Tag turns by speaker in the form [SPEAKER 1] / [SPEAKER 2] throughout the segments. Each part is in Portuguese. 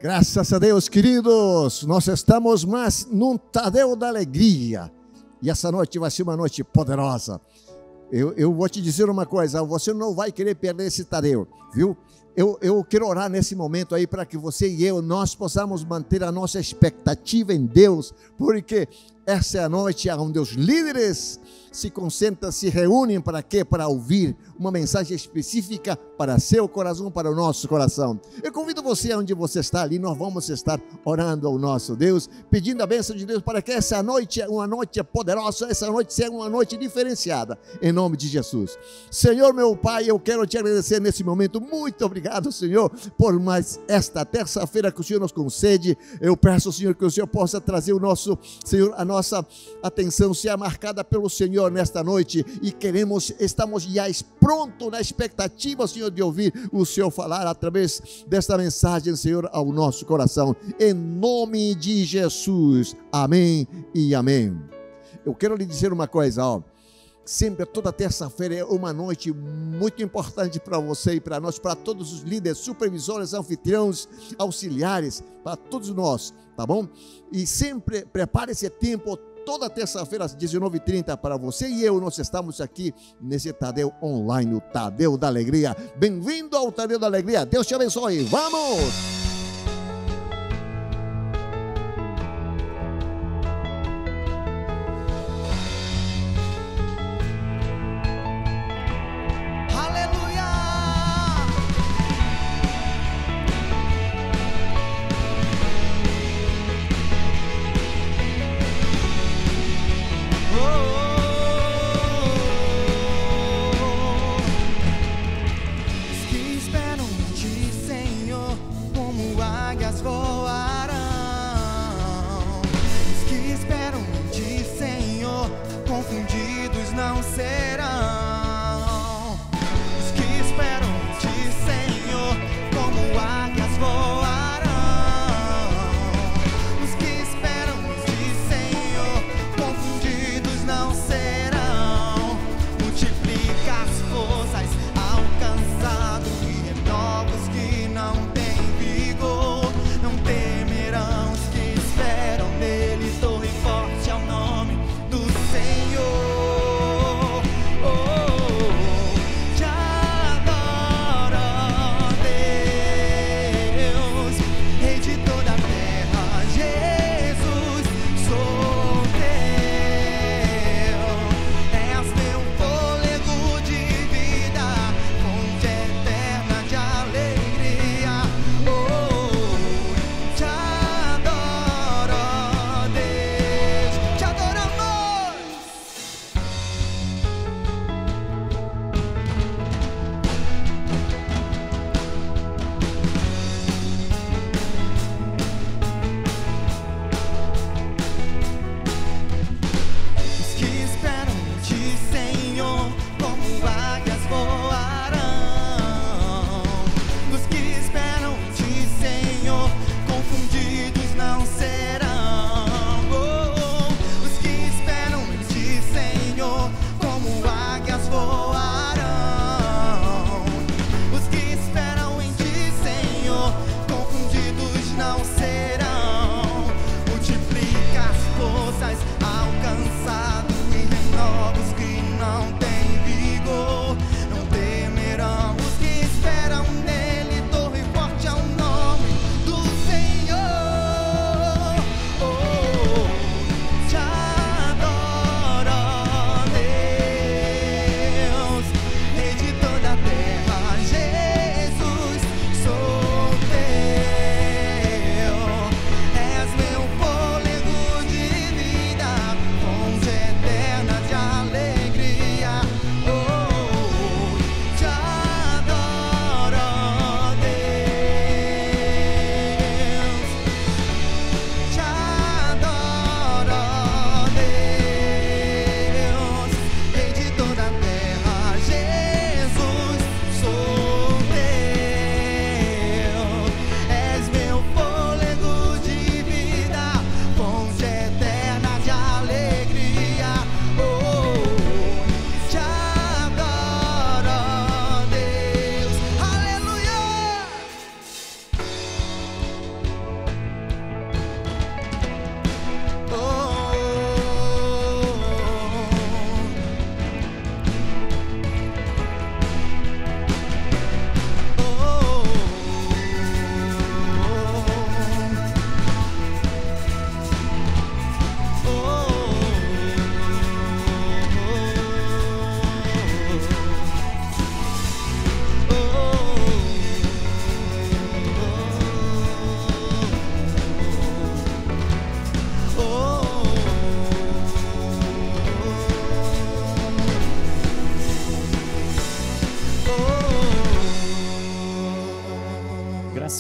[SPEAKER 1] Graças a Deus, queridos, nós estamos mais num Tadeu da Alegria, e essa noite vai ser uma noite poderosa. Eu vou te dizer uma coisa, você não vai querer perder esse Tadeu, viu? Eu quero orar nesse momento aí para que você e eu, nós possamos manter a nossa expectativa em Deus, porque essa é a noite onde os líderes se concentram, se reúnem para quê? Para ouvir uma mensagem específica para seu coração, para o nosso coração. Eu convido você, onde você está ali, nós vamos estar orando ao nosso Deus, pedindo a bênção de Deus para que essa noite é uma noite poderosa, essa noite seja uma noite diferenciada, em nome de Jesus. Senhor, meu Pai, eu quero te agradecer nesse momento, muito obrigado, Senhor, por mais esta terça-feira que o Senhor nos concede. Eu peço, Senhor, que o Senhor possa trazer o nosso, Senhor, a nossa atenção seja marcada pelo Senhor nesta noite, e estamos já prontos na expectativa, Senhor, de ouvir o Senhor falar através desta mensagem, Senhor, ao nosso coração, em nome de Jesus, amém e amém. Eu quero lhe dizer uma coisa, ó. Sempre, toda terça-feira é uma noite muito importante para você e para nós, para todos os líderes, supervisores, anfitriões, auxiliares, para todos nós, tá bom? E sempre prepare esse tempo, toda terça-feira às 19h30 para você e eu. Nós estamos aqui nesse Tadeu online, o Tadeu da Alegria. Bem-vindo ao Tadeu da Alegria, Deus te abençoe, vamos!
[SPEAKER 2] Não tem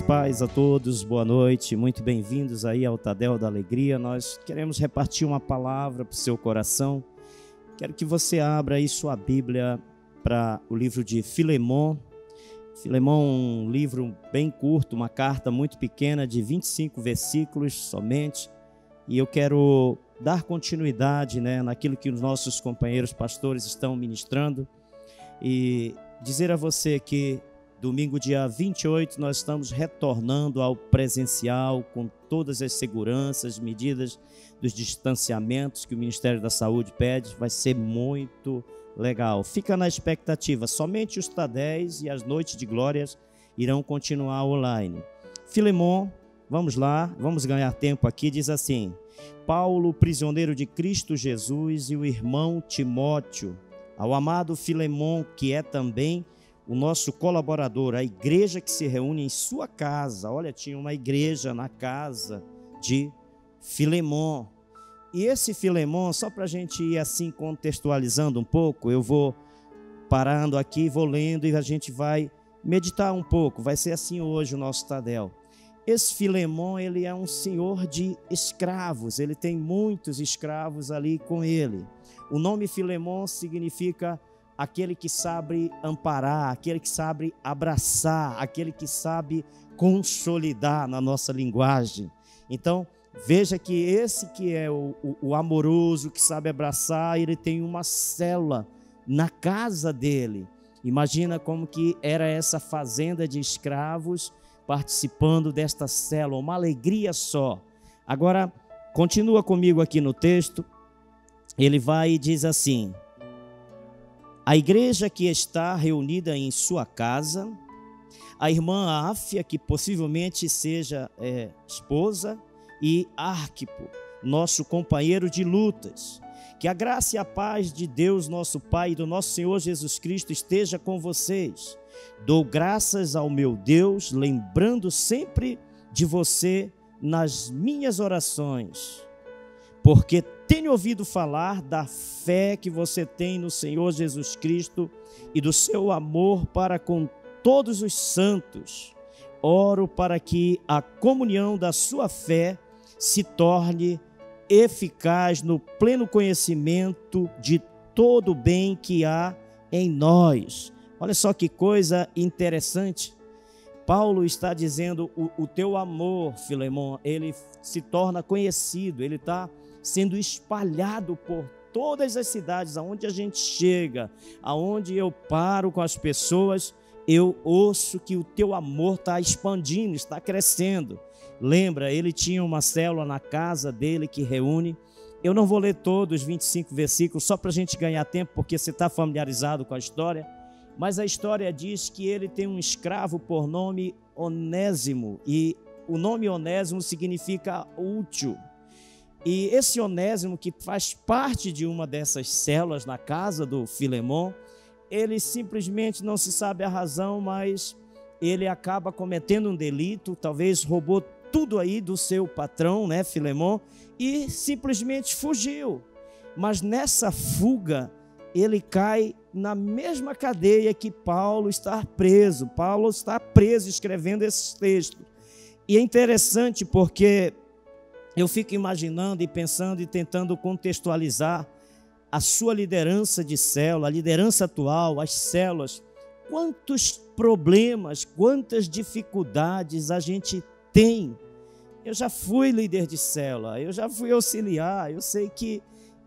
[SPEAKER 2] paz a todos, boa noite, muito bem-vindos aí ao Tadel da Alegria. Nós queremos repartir uma palavra para o seu coração. Quero que você abra aí sua Bíblia para o livro de Filemon. Filemon, um livro bem curto, uma carta muito pequena de 25 versículos somente. E eu quero dar continuidade, naquilo que os nossos companheiros pastores estão ministrando e dizer a você que domingo, dia 28, nós estamos retornando ao presencial com todas as seguranças, medidas dos distanciamentos que o Ministério da Saúde pede. Vai ser muito legal. Fica na expectativa. Somente os Tadéis e as noites de glórias irão continuar online. Filemon, vamos lá, vamos ganhar tempo aqui. Diz assim: Paulo, prisioneiro de Cristo Jesus, e o irmão Timóteo, ao amado Filemon, que é também o nosso colaborador, a igreja que se reúne em sua casa. Olha, tinha uma igreja na casa de Filemon. E esse Filemon, só para a gente ir assim contextualizando um pouco, eu vou parando aqui, vou lendo e a gente vai meditar um pouco. Vai ser assim hoje o nosso Tadel. Esse Filemon, ele é um senhor de escravos, ele tem muitos escravos ali com ele. O nome Filemon significa aquele que sabe amparar, aquele que sabe abraçar, aquele que sabe consolidar na nossa linguagem. Então, veja que esse que é o amoroso, que sabe abraçar, ele tem uma célula na casa dele. Imagina como que era essa fazenda de escravos participando desta célula, uma alegria só. Agora, continua comigo aqui no texto, ele vai e diz assim: a igreja que está reunida em sua casa, a irmã Áfia, que possivelmente seja esposa, e Arquipo, nosso companheiro de lutas. Que a graça e a paz de Deus, nosso Pai, e do nosso Senhor Jesus Cristo esteja com vocês. Dou graças ao meu Deus, lembrando sempre de você nas minhas orações, porque tenho ouvido falar da fé que você tem no Senhor Jesus Cristo e do seu amor para com todos os santos. Oro para que a comunhão da sua fé se torne eficaz no pleno conhecimento de todo o bem que há em nós. Olha só que coisa interessante. Paulo está dizendo, o teu amor, Filemon, ele se torna conhecido, ele está sendo espalhado por todas as cidades, aonde a gente chega, aonde eu paro com as pessoas, eu ouço que o teu amor está expandindo, está crescendo. Lembra, ele tinha uma célula na casa dele que reúne. Eu não vou ler todos os 25 versículos, só para a gente ganhar tempo, porque você está familiarizado com a história, mas a história diz que ele tem um escravo por nome Onésimo, e o nome Onésimo significa útil. E esse Onésimo, que faz parte de uma dessas células na casa do Filemon, ele simplesmente não se sabe a razão, mas ele acaba cometendo um delito, talvez roubou tudo aí do seu patrão, Filemon, e simplesmente fugiu. Mas nessa fuga, ele cai na mesma cadeia que Paulo está preso. Paulo está preso escrevendo esses textos. E é interessante porque eu fico imaginando e pensando e tentando contextualizar a sua liderança de célula, a liderança atual, as células. Quantos problemas, quantas dificuldades a gente tem. Eu já fui líder de célula, eu já fui auxiliar, eu sei que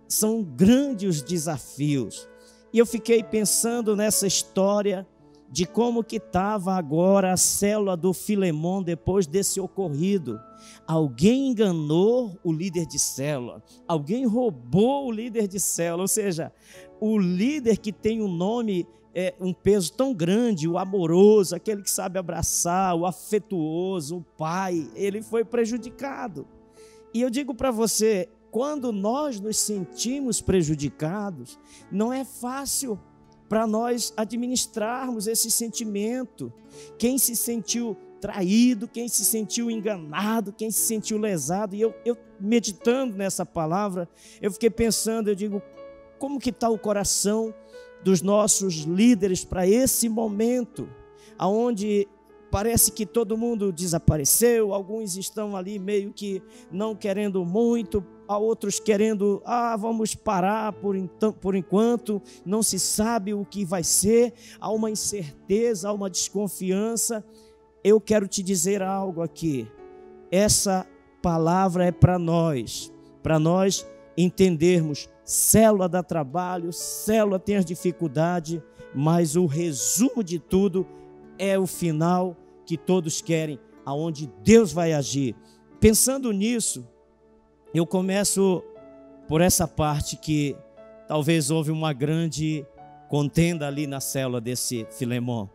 [SPEAKER 2] são grandes os desafios. E eu fiquei pensando nessa história de como que estava agora a célula do Filemon depois desse ocorrido. Alguém enganou o líder de célula, alguém roubou o líder de célula, ou seja, o líder que tem um nome, um peso tão grande, o amoroso, aquele que sabe abraçar, o afetuoso, o pai, ele foi prejudicado. E eu digo para você, quando nós nos sentimos prejudicados, não é fácil para nós administrarmos esse sentimento. Quem se sentiu traído, quem se sentiu enganado, quem se sentiu lesado, e eu meditando nessa palavra, eu fiquei pensando, eu digo, como que está o coração dos nossos líderes para esse momento, onde parece que todo mundo desapareceu, alguns estão ali meio que não querendo muito, há outros querendo, vamos parar por enquanto, não se sabe o que vai ser, há uma incerteza, há uma desconfiança. Eu quero te dizer algo aqui, essa palavra é para nós entendermos, célula dá trabalho, célula tem as dificuldades, mas o resumo de tudo é o final que todos querem, aonde Deus vai agir. Pensando nisso, eu começo por essa parte que talvez houve uma grande contenda ali na célula desse Filemon.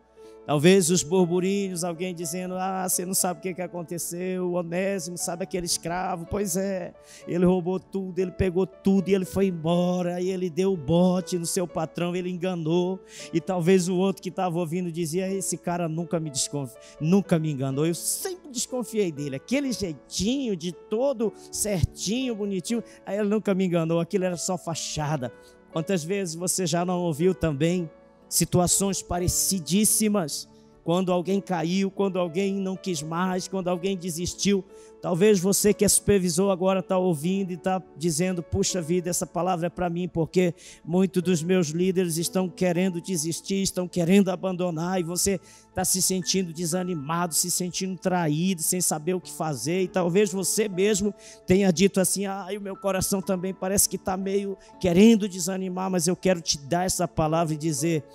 [SPEAKER 2] Talvez os burburinhos, alguém dizendo, você não sabe o que aconteceu, o Onésimo, sabe aquele escravo? Pois é, ele roubou tudo, ele pegou tudo e ele foi embora, e ele deu o bote no seu patrão, ele enganou. E talvez o outro que estava ouvindo dizia, esse cara nunca me enganou, eu sempre desconfiei dele, aquele jeitinho de todo certinho, bonitinho, aí ele nunca me enganou, aquilo era só fachada. Quantas vezes você já não ouviu também situações parecidíssimas, quando alguém caiu, quando alguém não quis mais, quando alguém desistiu? Talvez você que é supervisor agora está ouvindo e está dizendo, puxa vida, essa palavra é para mim, porque muitos dos meus líderes estão querendo desistir, estão querendo abandonar, e você está se sentindo desanimado, se sentindo traído, sem saber o que fazer, e talvez você mesmo tenha dito assim, o meu coração também parece que está meio querendo desanimar, mas eu quero te dar essa palavra e dizer,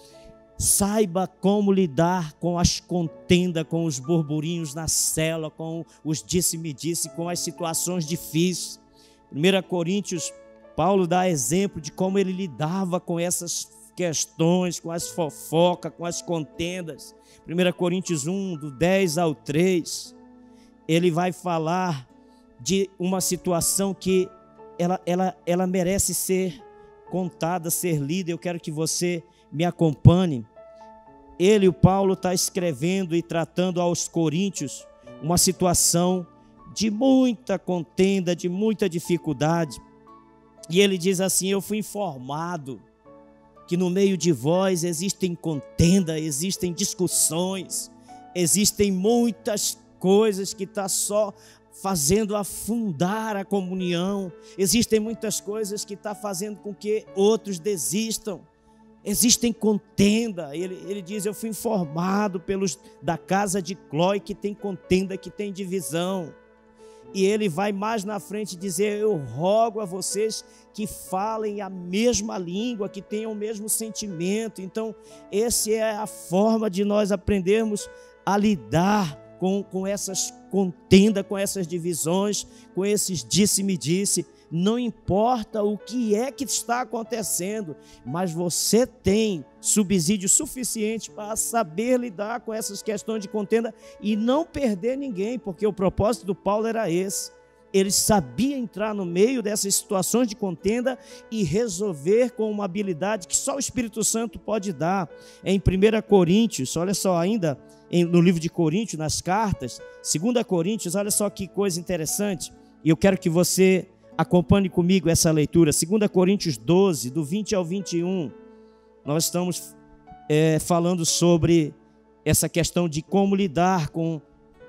[SPEAKER 2] saiba como lidar com as contendas, com os burburinhos na célula, com os disse-me-disse, com as situações difíceis. 1 Coríntios, Paulo dá exemplo de como ele lidava com essas questões, com as fofocas, com as contendas. 1 Coríntios 1, do 10 ao 3, ele vai falar de uma situação que ela merece ser contada, ser lida. Eu quero que você me acompanhe. O Paulo está escrevendo e tratando aos coríntios uma situação de muita contenda, de muita dificuldade. E ele diz assim, eu fui informado que no meio de vós existem contenda, existem discussões, existem muitas coisas que estão só fazendo afundar a comunhão, existem muitas coisas que estão fazendo com que outros desistam. Existem contenda. Ele diz, eu fui informado pelos da casa de Clói que tem contenda, que tem divisão. E ele vai mais na frente dizer, eu rogo a vocês que falem a mesma língua, que tenham o mesmo sentimento. Então, essa é a forma de nós aprendermos a lidar com essas contendas, com essas divisões, com esses disse-me-disse. Não importa o que é que está acontecendo, mas você tem subsídio suficiente para saber lidar com essas questões de contenda e não perder ninguém, porque o propósito do Paulo era esse. Ele sabia entrar no meio dessas situações de contenda e resolver com uma habilidade que só o Espírito Santo pode dar. Em 1 Coríntios, olha só, ainda no livro de Coríntios, nas cartas, 2 Coríntios, olha só que coisa interessante, e eu quero que você acompanhe comigo essa leitura. 2 Coríntios 12, do 20 ao 21, nós estamos falando sobre essa questão de como lidar com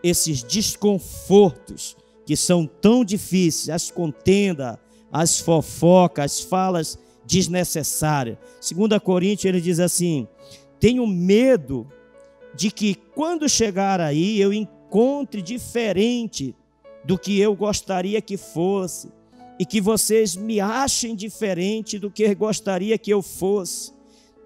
[SPEAKER 2] esses desconfortos que são tão difíceis, as contendas, as fofocas, as falas desnecessárias. 2 Coríntios, ele diz assim, tenho medo de que quando chegar aí eu encontre diferente do que eu gostaria que fosse, e que vocês me achem diferente do que gostaria que eu fosse.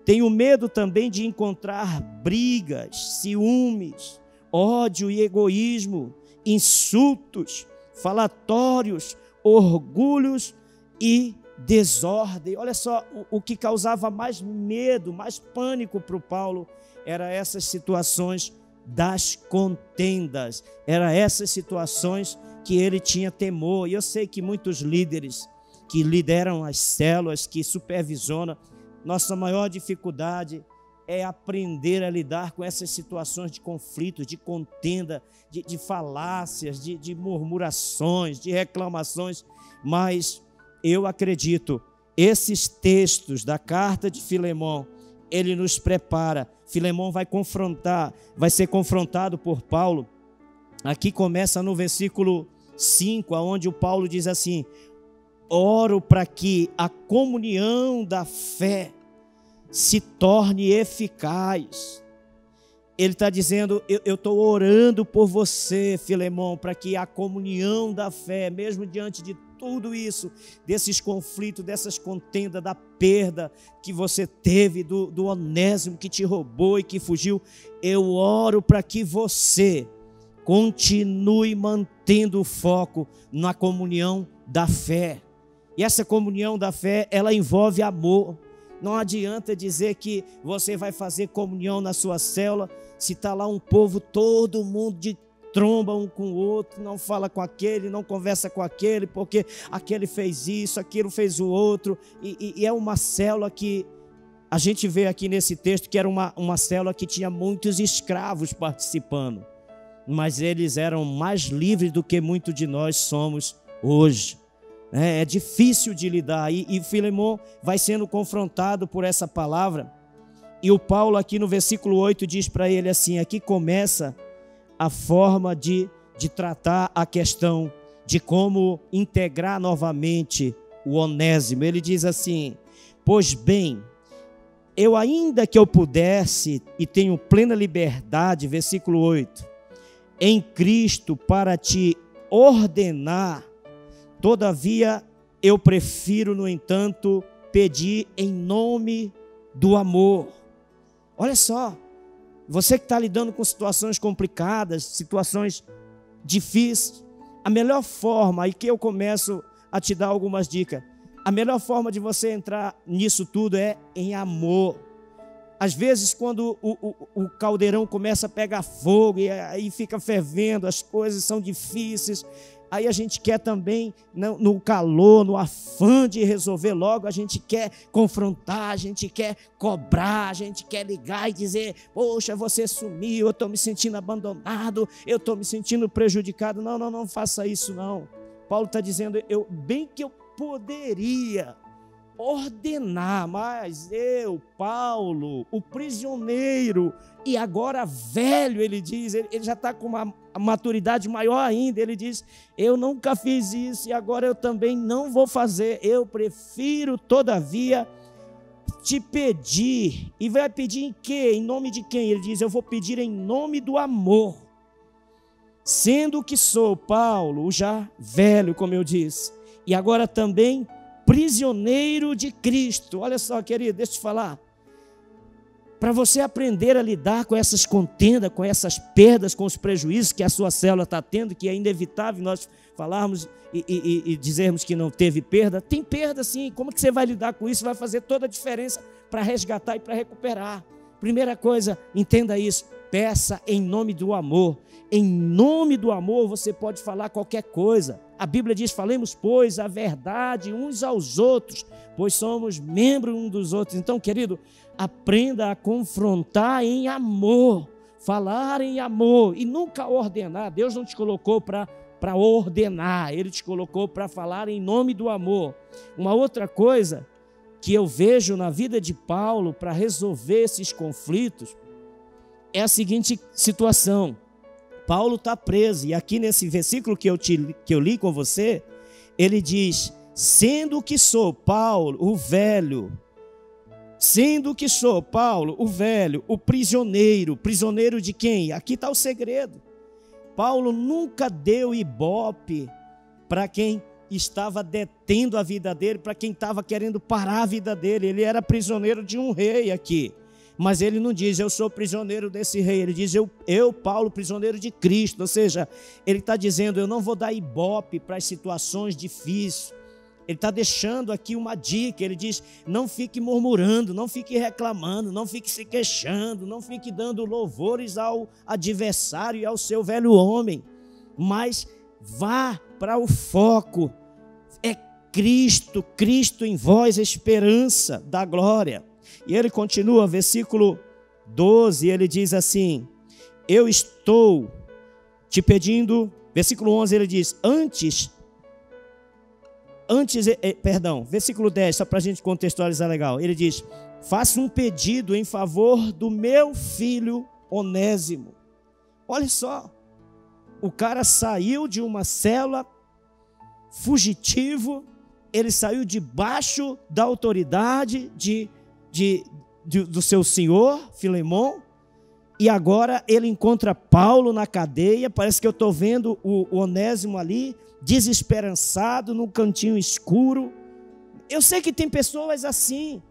[SPEAKER 2] Tenho medo também de encontrar brigas, ciúmes, ódio e egoísmo, insultos, falatórios, orgulhos e desordem. Olha só, o que causava mais medo, mais pânico para o Paulo, era essas situações das contendas, eram essas situações que ele tinha temor. E eu sei que muitos líderes que lideram as células, que supervisionam, nossa maior dificuldade é aprender a lidar com essas situações de conflito, de contenda, de falácias, de murmurações, de reclamações. Mas eu acredito, esses textos da carta de Filemon, ele nos prepara. Filemão vai ser confrontado por Paulo. Aqui começa no versículo 5, onde o Paulo diz assim: oro para que a comunhão da fé se torne eficaz. Ele está dizendo, eu estou orando por você, Filemão, para que a comunhão da fé, mesmo diante de tudo isso, desses conflitos, dessas contendas, da perda que você teve, do Onésimo que te roubou e que fugiu, eu oro para que você continue mantendo o foco na comunhão da fé. E essa comunhão da fé, ela envolve amor. Não adianta dizer que você vai fazer comunhão na sua célula, se está lá um povo, todo mundo de tromba um com o outro, não fala com aquele, não conversa com aquele, porque aquele fez isso, aquilo fez o outro, e é uma célula que a gente vê aqui nesse texto que era uma célula que tinha muitos escravos participando, mas eles eram mais livres do que muitos de nós somos hoje. É difícil de lidar, e Filemão vai sendo confrontado por essa palavra, e o Paulo aqui no versículo 8 diz para ele assim, aqui começa a forma de tratar a questão de como integrar novamente o Onésimo. Ele diz assim, pois bem, eu ainda que eu pudesse, e tenho plena liberdade, versículo 8, em Cristo para te ordenar, todavia, eu prefiro, no entanto, pedir em nome do amor. Olha só, você que está lidando com situações complicadas, situações difíceis, a melhor forma, e que eu começo a te dar algumas dicas, a melhor forma de você entrar nisso tudo é em amor. Às vezes, quando o caldeirão começa a pegar fogo e aí fica fervendo, as coisas são difíceis, aí a gente quer também, no calor, no afã de resolver logo, a gente quer confrontar, a gente quer cobrar, a gente quer ligar e dizer, poxa, você sumiu, eu estou me sentindo abandonado, eu estou me sentindo prejudicado. Não faça isso não. Paulo está dizendo, bem que eu poderia ordenar, mas eu, Paulo, o prisioneiro, e agora velho, ele diz, ele já está com uma maturidade maior ainda, ele diz, eu nunca fiz isso e agora eu também não vou fazer, eu prefiro todavia te pedir. E vai pedir em quê? Em nome de quem? Ele diz, eu vou pedir em nome do amor, sendo que sou, Paulo, já velho, como eu disse, e agora também prisioneiro de Cristo. Olha só, querido, deixa eu te falar, para você aprender a lidar com essas contendas, com essas perdas, com os prejuízos que a sua célula está tendo, que é inevitável nós falarmos e dizermos que não teve perda. Tem perda sim, como que você vai lidar com isso? Vai fazer toda a diferença para resgatar e para recuperar. Primeira coisa, entenda isso, peça em nome do amor. Em nome do amor você pode falar qualquer coisa. A Bíblia diz, falemos, pois, a verdade uns aos outros, pois somos membros uns dos outros. Então, querido, aprenda a confrontar em amor, falar em amor e nunca ordenar. Deus não te colocou para ordenar, Ele te colocou para falar em nome do amor. Uma outra coisa que eu vejo na vida de Paulo para resolver esses conflitos é a seguinte situação. Paulo está preso, e aqui nesse versículo que eu li com você, ele diz, sendo que sou Paulo, o velho, o prisioneiro de quem? Aqui está o segredo. Paulo nunca deu ibope para quem estava detendo a vida dele, para quem estava querendo parar a vida dele. Ele era prisioneiro de um rei aqui. Mas ele não diz, eu sou prisioneiro desse rei. Ele diz, eu Paulo, prisioneiro de Cristo. Ou seja, ele está dizendo, eu não vou dar ibope para as situações difíceis. Ele está deixando aqui uma dica. Ele diz, não fique murmurando, não fique reclamando, não fique se queixando, não fique dando louvores ao adversário e ao seu velho homem. Mas vá para o foco. É Cristo, Cristo em vós, a esperança da glória. E ele continua, versículo 12, ele diz assim, eu estou te pedindo, versículo 11 ele diz, versículo 10, só para a gente contextualizar legal, ele diz, faço um pedido em favor do meu filho Onésimo. Olha só, o cara saiu de uma cela, fugitivo, ele saiu debaixo da autoridade do seu senhor, Filemon, e agora ele encontra Paulo na cadeia. Parece que eu estou vendo o Onésimo ali, desesperançado, num cantinho escuro. Eu sei que tem pessoas assim,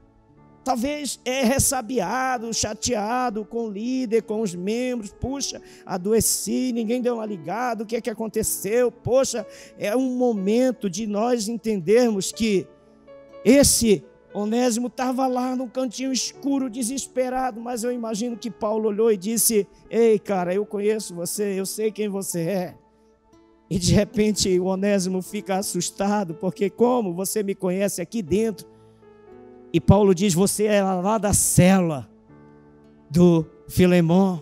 [SPEAKER 2] talvez ressabiado, chateado com o líder, com os membros. Puxa, adoeci, ninguém deu uma ligada, o que é que aconteceu? Poxa, é um momento de nós entendermos que esse Onésimo estava lá no cantinho escuro, desesperado, mas eu imagino que Paulo olhou e disse: ei, cara, eu conheço você, eu sei quem você é. E de repente o Onésimo fica assustado, porque como você me conhece aqui dentro? E Paulo diz: você é lá da cela do Filemon.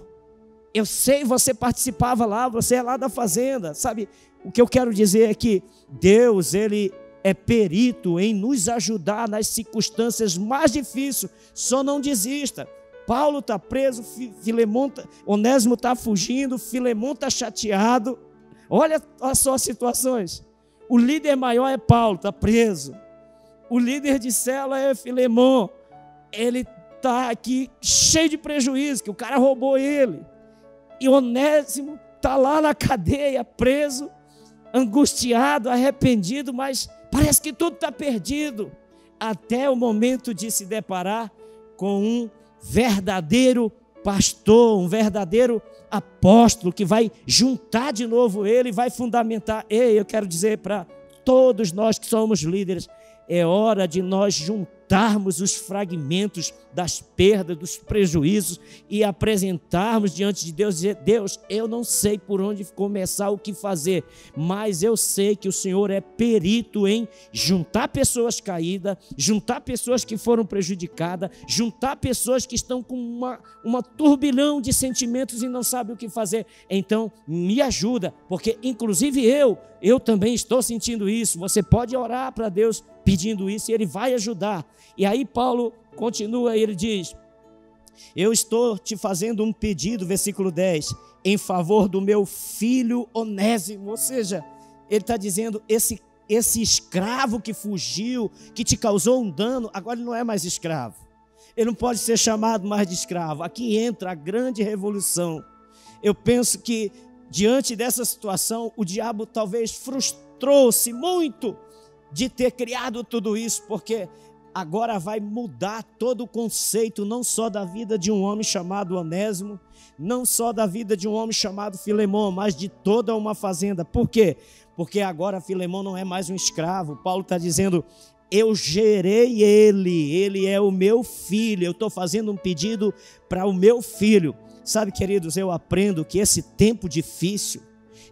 [SPEAKER 2] Eu sei, você participava lá, você é lá da fazenda. Sabe, o que eu quero dizer é que Deus, Ele é perito em nos ajudar nas circunstâncias mais difíceis. Só não desista. Paulo está preso, Onésimo está fugindo, Filemon está chateado. Olha só as situações. O líder maior é Paulo, está preso. O líder de cela é Filemon. Ele está aqui cheio de prejuízo, que o cara roubou ele. E Onésimo está lá na cadeia, preso, angustiado, arrependido, mas parece que tudo está perdido. Até o momento de se deparar com um verdadeiro pastor, um verdadeiro apóstolo, que vai juntar de novo ele, vai fundamentar. Ei, eu quero dizer para todos nós que somos líderes, é hora de nós juntarmos os fragmentos das perdas, dos prejuízos e apresentarmos diante de Deus, dizer: Deus, eu não sei por onde começar, o que fazer, mas eu sei que o Senhor é perito em juntar pessoas caídas, juntar pessoas que foram prejudicadas, juntar pessoas que estão com uma turbilhão de sentimentos e não sabem o que fazer. Então me ajuda, porque inclusive eu também estou sentindo isso. Você pode orar para Deus pedindo isso e Ele vai ajudar. E aí Paulo continua, ele diz: eu estou te fazendo um pedido, versículo 10, em favor do meu filho Onésimo. Ou seja, ele está dizendo, esse escravo que fugiu, que te causou um dano, agora ele não é mais escravo. Ele não pode ser chamado mais de escravo. Aqui entra a grande revolução. Eu penso que diante dessa situação, o diabo talvez frustrou-se muito de ter criado tudo isso, porque agora vai mudar todo o conceito, não só da vida de um homem chamado Onésimo, não só da vida de um homem chamado Filemon, mas de toda uma fazenda. Por quê? Porque agora Filemon não é mais um escravo. Paulo está dizendo: eu gerei ele é o meu filho, eu estou fazendo um pedido para o meu filho. Sabe, queridos, eu aprendo que esse tempo difícil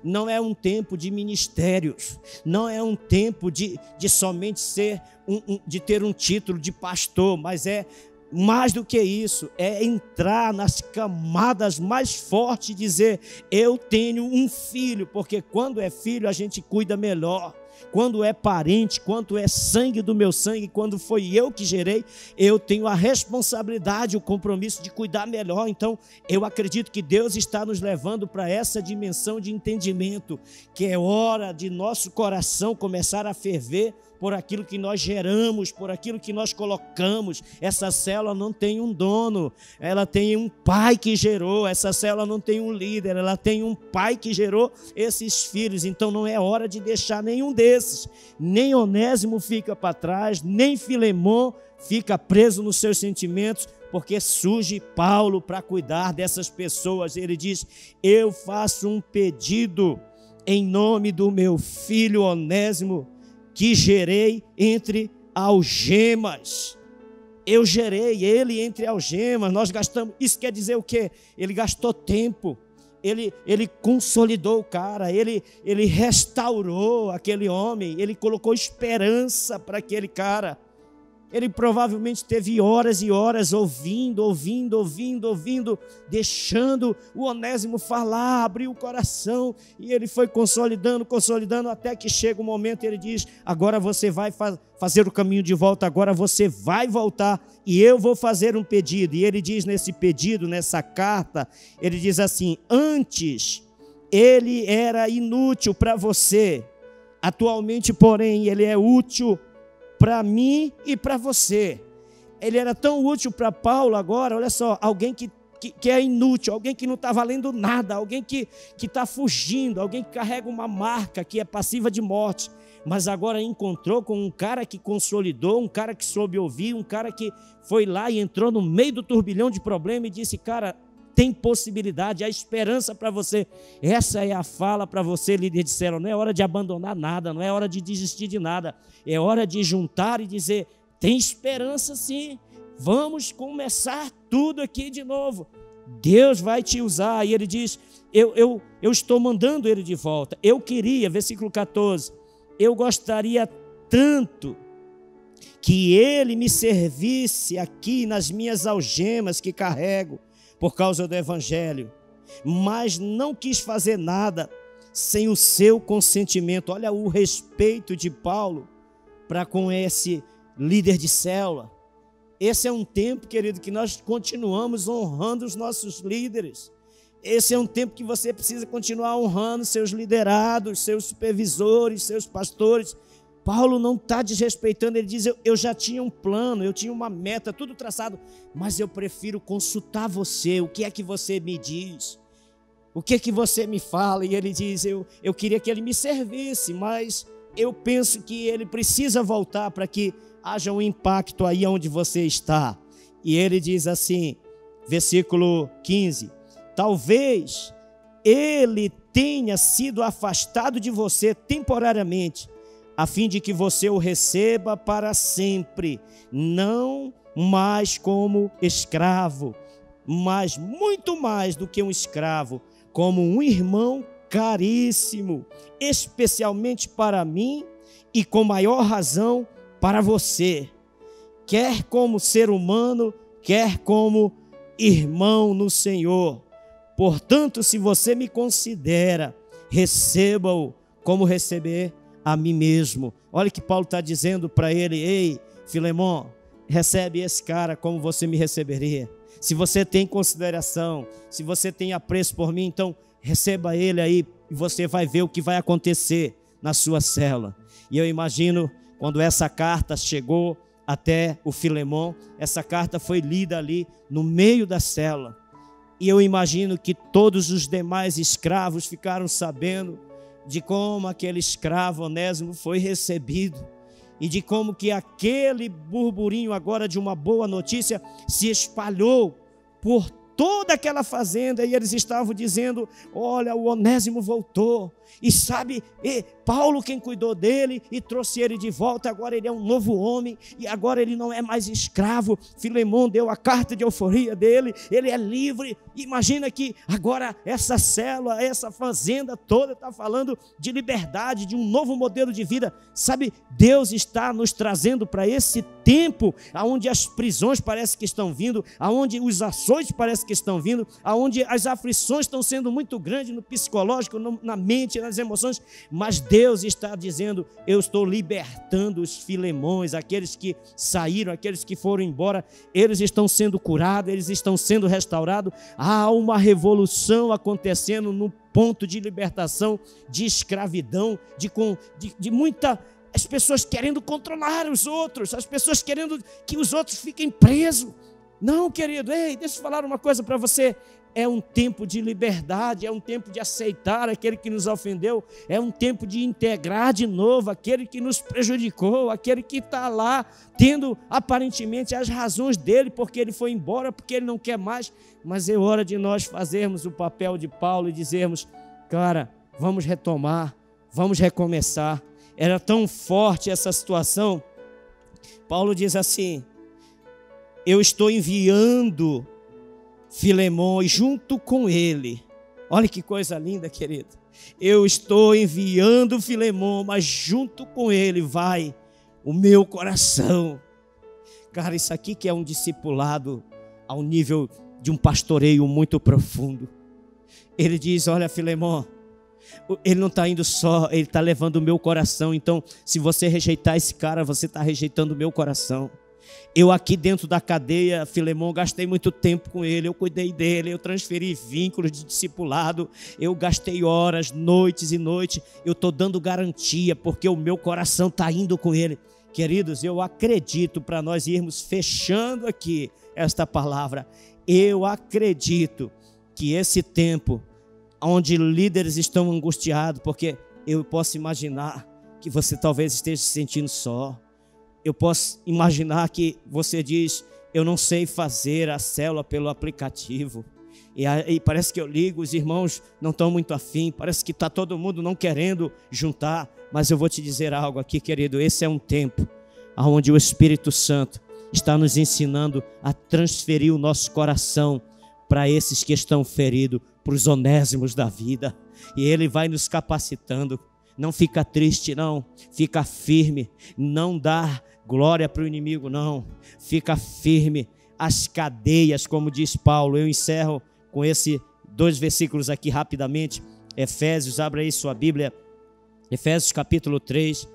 [SPEAKER 2] não é um tempo de ministérios, não é um tempo de somente ser de ter um título de pastor, mas é mais do que isso, é entrar nas camadas mais fortes e dizer: eu tenho um filho, porque quando é filho a gente cuida melhor. Quando é parente, quando é sangue do meu sangue, quando foi eu que gerei, eu tenho a responsabilidade, o compromisso de cuidar melhor. Então, eu acredito que Deus está nos levando para essa dimensão de entendimento, que é hora de nosso coração começar a ferver por aquilo que nós geramos, por aquilo que nós colocamos. Essa célula não tem um dono, ela tem um pai que gerou. Essa célula não tem um líder, ela tem um pai que gerou esses filhos. Então não é hora de deixar nenhum desses. Nem Onésimo fica para trás, nem Filemon fica preso nos seus sentimentos, porque surge Paulo para cuidar dessas pessoas. Ele diz: eu faço um pedido em nome do meu filho Onésimo, que gerei entre algemas. Eu gerei ele entre algemas. Nós gastamos, isso quer dizer o quê? Ele gastou tempo, ele consolidou o cara, ele restaurou aquele homem, ele colocou esperança para aquele cara. Ele provavelmente teve horas e horas ouvindo, deixando o Onésimo falar, abrir o coração, e ele foi consolidando, até que chega um momento e ele diz: agora você vai fazer o caminho de volta, agora você vai voltar, e eu vou fazer um pedido. E ele diz nesse pedido, nessa carta, ele diz assim: antes ele era inútil para você, atualmente, porém, ele é útil para mim e para você. Ele era tão útil para Paulo agora, olha só, alguém que é inútil, alguém que não está valendo nada, alguém que está fugindo, alguém que carrega uma marca, que é passiva de morte, mas agora encontrou com um cara que consolidou, um cara que soube ouvir, um cara que foi lá e entrou no meio do turbilhão de problema e disse: cara, tem possibilidade, há esperança para você. Essa é a fala para você, líder de célula. Não é hora de abandonar nada, não é hora de desistir de nada. É hora de juntar e dizer: tem esperança sim, vamos começar tudo aqui de novo. Deus vai te usar. E ele diz: eu estou mandando ele de volta. Eu queria, versículo 14, eu gostaria tanto que ele me servisse aqui nas minhas algemas que carrego por causa do evangelho, mas não quis fazer nada sem o seu consentimento. Olha o respeito de Paulo para com esse líder de célula. Esse é um tempo, querido, que nós continuamos honrando os nossos líderes. Esse é um tempo que você precisa continuar honrando seus liderados, seus supervisores, seus pastores. Paulo não está desrespeitando, ele diz: eu já tinha um plano, eu tinha uma meta, tudo traçado, mas eu prefiro consultar você. O que é que você me diz? O que é que você me fala? E ele diz: eu queria que ele me servisse, mas eu penso que ele precisa voltar para que haja um impacto aí onde você está. E ele diz assim, versículo 15: talvez ele tenha sido afastado de você temporariamente, a fim de que você o receba para sempre, não mais como escravo, mas muito mais do que um escravo, como um irmão caríssimo, especialmente para mim e com maior razão para você, quer como ser humano, quer como irmão no Senhor. Portanto, se você me considera, receba-o como receber a mim mesmo. Olha o que Paulo está dizendo para ele: ei, Filemon, recebe esse cara como você me receberia. Se você tem consideração, se você tem apreço por mim, então receba ele aí e você vai ver o que vai acontecer na sua célula. E eu imagino, quando essa carta chegou até o Filemon, essa carta foi lida ali no meio da célula. E eu imagino que todos os demais escravos ficaram sabendo de como aquele escravo Onésimo foi recebido e de como que aquele burburinho agora de uma boa notícia se espalhou por toda aquela fazenda, e eles estavam dizendo: olha, o Onésimo voltou, e sabe, Paulo quem cuidou dele e trouxe ele de volta, agora ele é um novo homem, e agora ele não é mais escravo. Filemon deu a carta de euforia dele, ele é livre. Imagina que agora essa célula, essa fazenda toda está falando de liberdade, de um novo modelo de vida. Sabe, Deus está nos trazendo para esse tempo, onde as prisões parece que estão vindo, onde os açoites parece que estão vindo, onde as aflições estão sendo muito grandes no psicológico, na mente, nas emoções, mas Deus está dizendo: eu estou libertando os Filemões, aqueles que saíram, aqueles que foram embora, eles estão sendo curados, eles estão sendo restaurados. Há uma revolução acontecendo no ponto de libertação, de escravidão, de muita... as pessoas querendo controlar os outros, as pessoas querendo que os outros fiquem presos. Não, querido, ei, deixa eu falar uma coisa para você. É um tempo de liberdade, é um tempo de aceitar aquele que nos ofendeu, é um tempo de integrar de novo aquele que nos prejudicou, aquele que está lá tendo aparentemente as razões dele, porque ele foi embora, porque ele não quer mais. Mas é hora de nós fazermos o papel de Paulo e dizermos: cara, vamos retomar, vamos recomeçar. Era tão forte essa situação. Paulo diz assim: eu estou enviando Filemon e junto com ele, olha que coisa linda, querido, eu estou enviando Filemon, mas junto com ele vai o meu coração. Cara, isso aqui que é um discipulado ao nível de um pastoreio muito profundo. Ele diz, olha, Filemon, ele não está indo só, ele está levando o meu coração. Então, se você rejeitar esse cara, você está rejeitando o meu coração. Eu aqui dentro da cadeia, Filemon, gastei muito tempo com ele, eu cuidei dele, eu transferi vínculos de discipulado, eu gastei horas, noites e noites, eu estou dando garantia, porque o meu coração está indo com ele. Queridos, eu acredito, para nós irmos fechando aqui esta palavra, eu acredito que esse tempo, onde líderes estão angustiados, porque eu posso imaginar que você talvez esteja se sentindo só. Eu posso imaginar que você diz, eu não sei fazer a célula pelo aplicativo. E aí parece que eu ligo, os irmãos não estão muito afim, parece que está todo mundo não querendo juntar. Mas eu vou te dizer algo aqui, querido, esse é um tempo onde o Espírito Santo está nos ensinando a transferir o nosso coração para esses que estão feridos, para os onésimos da vida. E Ele vai nos capacitando. Não fica triste, não. Fica firme. Não dá glória para o inimigo, não. Fica firme. As cadeias, como diz Paulo. Eu encerro com esses 2 versículos aqui rapidamente. Efésios, abra aí sua Bíblia. Efésios capítulo 3,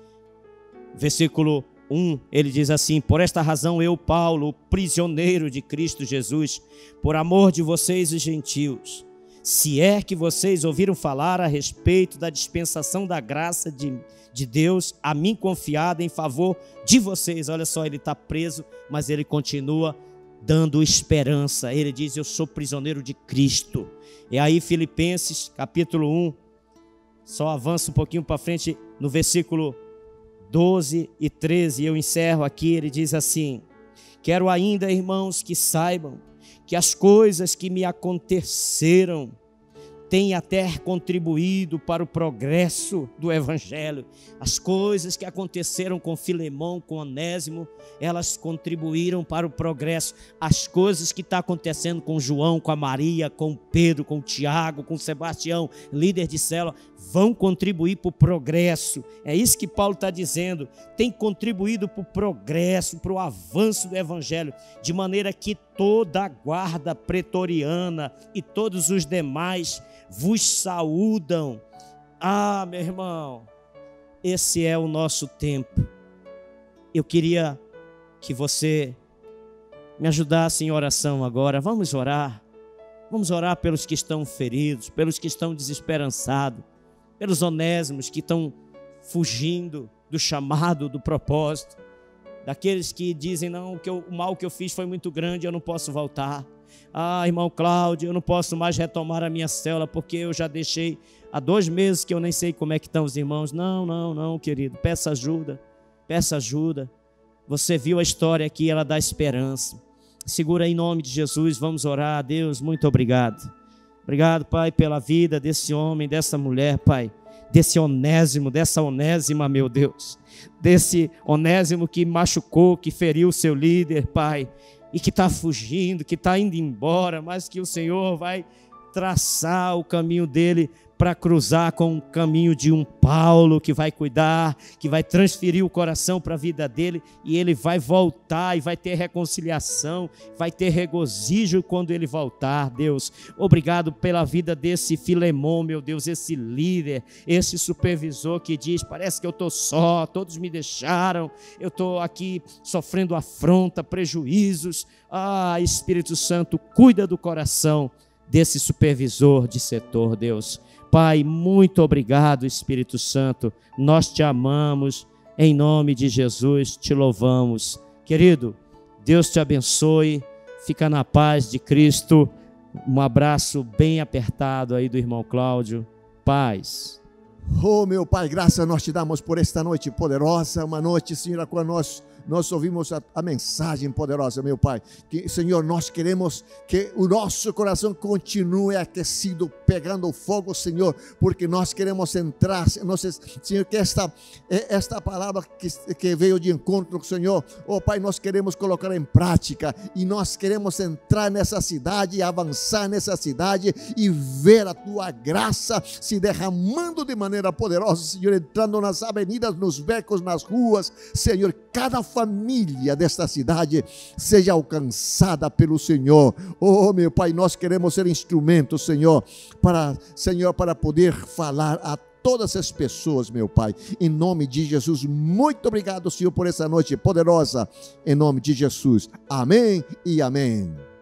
[SPEAKER 2] versículo 1. Ele diz assim: por esta razão eu, Paulo, prisioneiro de Cristo Jesus, por amor de vocês os gentios, se é que vocês ouviram falar a respeito da dispensação da graça de Deus, a mim confiada em favor de vocês. Olha só, ele está preso, mas ele continua dando esperança. Ele diz, eu sou prisioneiro de Cristo. E aí Filipenses capítulo 1, só avança um pouquinho para frente, no versículo 12 e 13, eu encerro aqui. Ele diz assim: quero ainda, irmãos, que saibam que as coisas que me aconteceram têm até contribuído para o progresso do Evangelho. As coisas que aconteceram com Filemão, com Onésimo, elas contribuíram para o progresso. As coisas que estão acontecendo com João, com a Maria, com Pedro, com Tiago, com Sebastião, líder de célula, vão contribuir para o progresso. É isso que Paulo está dizendo. Tem contribuído para o progresso, para o avanço do Evangelho, de maneira que toda a guarda pretoriana e todos os demais vos saúdam. Ah, meu irmão, esse é o nosso tempo. Eu queria que você me ajudasse em oração agora. Vamos orar. Vamos orar pelos que estão feridos, pelos que estão desesperançados, pelos onésimos que estão fugindo do chamado, do propósito, daqueles que dizem, não, o mal que eu fiz foi muito grande, eu não posso voltar. Ah, irmão Cláudio, eu não posso mais retomar a minha célula, porque eu já deixei há 2 meses que eu nem sei como é que estão os irmãos. Não, querido, peça ajuda, peça ajuda. Você viu a história aqui, ela dá esperança. Segura em nome de Jesus, vamos orar. Deus, muito obrigado. Obrigado, Pai, pela vida desse homem, dessa mulher, Pai, desse Onésimo, dessa Onésima, meu Deus, desse Onésimo que machucou, que feriu o seu líder, Pai, e que está fugindo, que está indo embora, mas que o Senhor vai traçar o caminho dele para cruzar com o caminho de um Paulo que vai cuidar, que vai transferir o coração para a vida dele, e ele vai voltar e vai ter reconciliação, vai ter regozijo quando ele voltar. Deus, obrigado pela vida desse Filemão, meu Deus, esse líder, esse supervisor que diz, parece que eu estou só, todos me deixaram, eu estou aqui sofrendo afronta, prejuízos. Ah, Espírito Santo, cuida do coração desse supervisor de setor, Deus. Pai, muito obrigado, Espírito Santo, nós te amamos, em nome de Jesus, te louvamos. Querido, Deus te abençoe, fica na paz de Cristo. Um abraço bem apertado aí do irmão Cláudio, paz.
[SPEAKER 1] Oh, meu Pai, graças nós te damos por esta noite poderosa, uma noite, Senhor, a qual nós ouvimos a mensagem poderosa, meu Pai, que, Senhor, nós queremos que o nosso coração continue aquecido, pegando fogo, Senhor, porque nós queremos entrar, Senhor, que esta palavra que veio de encontro, Senhor, oh Pai, nós queremos colocar em prática, e nós queremos entrar nessa cidade, avançar nessa cidade, e ver a Tua graça se derramando de maneira maneira poderosa, Senhor, entrando nas avenidas, nos becos, nas ruas, Senhor, cada família desta cidade seja alcançada pelo Senhor. Oh, meu Pai, nós queremos ser instrumentos, Senhor, para poder falar a todas as pessoas, meu Pai, em nome de Jesus. Muito obrigado, Senhor, por essa noite poderosa, em nome de Jesus. Amém e amém.